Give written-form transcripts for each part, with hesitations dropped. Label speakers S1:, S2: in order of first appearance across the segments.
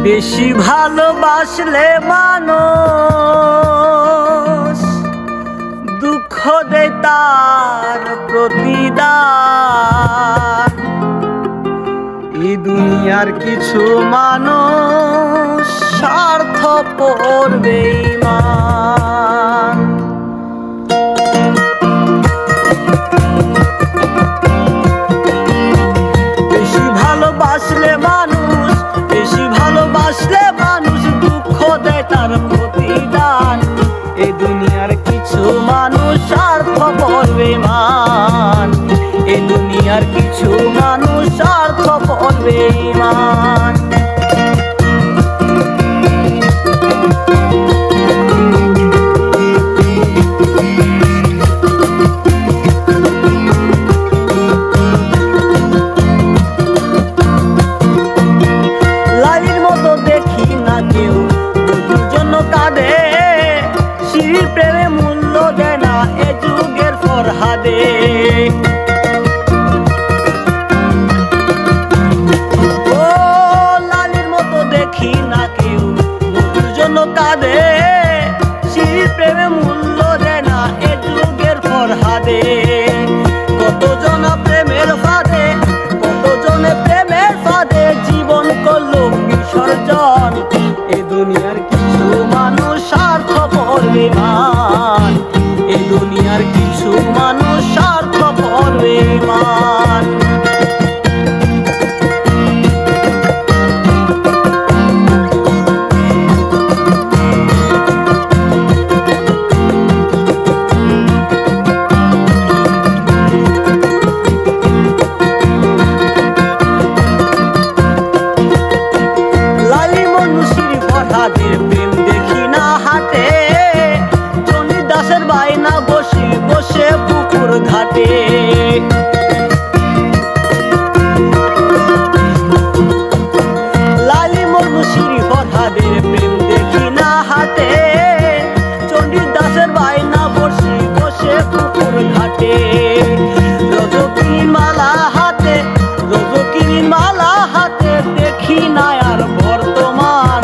S1: বেশি ভালোবাসলে মানুষ দুঃখ দেয় তার প্রতিদান। এই দুনিয়ার কিছু মানুষ স্বার্থপর বেঈমান। বেশি ভালোবাসলে মানুষ, বেশি ভালোবাসলে মানুষ দুঃখ দেয় তার প্রতিদান। এই দুনিয়ার কিছু মানুষ স্বার্থপর বেঈমান। এই দুনিয়ার কিছু মানুষ স্বার্থপর বেঈমান। লালির মতো দেখি না কেউ বধুর জন্য কাঁদে, শিরির প্রেমে মূল্য দেয় না এ যুগের ফরহাদে। ও লালির মতো দেখি না কেউ বধুর জন্য কাঁদে, শিরির প্রেমে মূল্য দেয় না এ যুগের ফরহাদে। কতজন প্রেমের ফাঁদে, কতজনে প্রেমের ফাঁদে জীবন করলো বিসর্জন। এ দুনিয়ার কিছু মানুষ স্বার্থপর বেঈমান। এ দুনিয়ার কিছু মানুষ স্বার্থপর বেঈমান। প্রেম দেখি না হাতে, চণ্ডী দাসের বায়না বসে বসে পুকুর ঘাটে। লালি মনুষির ফরহাদের প্রেম দেখি না হাতে, চণ্ডী দাসের বায়না বসে বসে পুকুর ঘাটে। রজকিনীর মালা হাতে, রজকিনীর মালা হাতে দেখি না আর বর্তমান।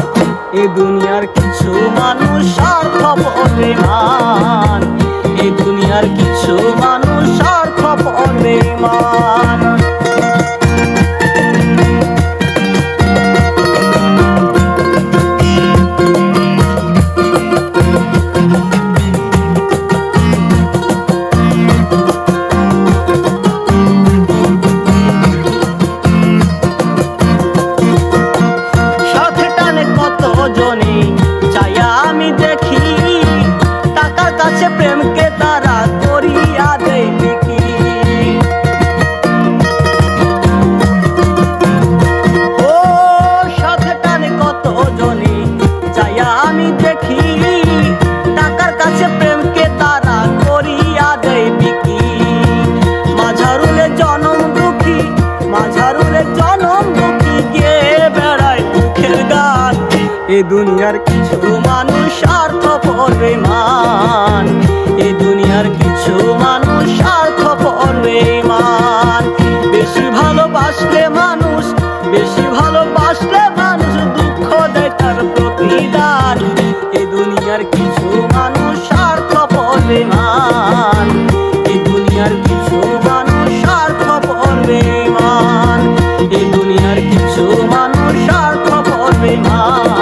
S1: এ দুনিয়ার কিছু মানুষ স্বার্থপর বেঈমান। এ দুনিয়ার কিছু মানুষ স্বার্থপর বেঈমান। জনে চাইয়া আমি দেখি, টাকার কাছে প্রেমকে তারা করিয়া দেয় বিক্রি। ও সাথে টানে কত জনে চাইয়া আমি দেখি, টাকার কাছে প্রেমকে তারা করিয়া দেয় বিক্রি। মাঝারুলে জনম দুঃখী, মাঝারুলে জনম দুঃখী গিয়ে বেড়ায় দুঃখের গান। এ দুনিয়ার কিছু মানুষ স্বার্থপর বেঈমান। এ দুনিয়ার কিছু মানুষ স্বার্থপর বেঈমান। বেশি ভালোবাসলে মানুষ, বেশি ভালোবাসলে মানুষ দুঃখ দেয় তার প্রতিদান। এ দুনিয়ার কিছু মানুষ স্বার্থপর বেঈমান। এ দুনিয়ার কিছু মানুষ স্বার্থপর বেঈমান। এ দুনিয়ার কিছু মানুষ স্বার্থপর বেঈমান।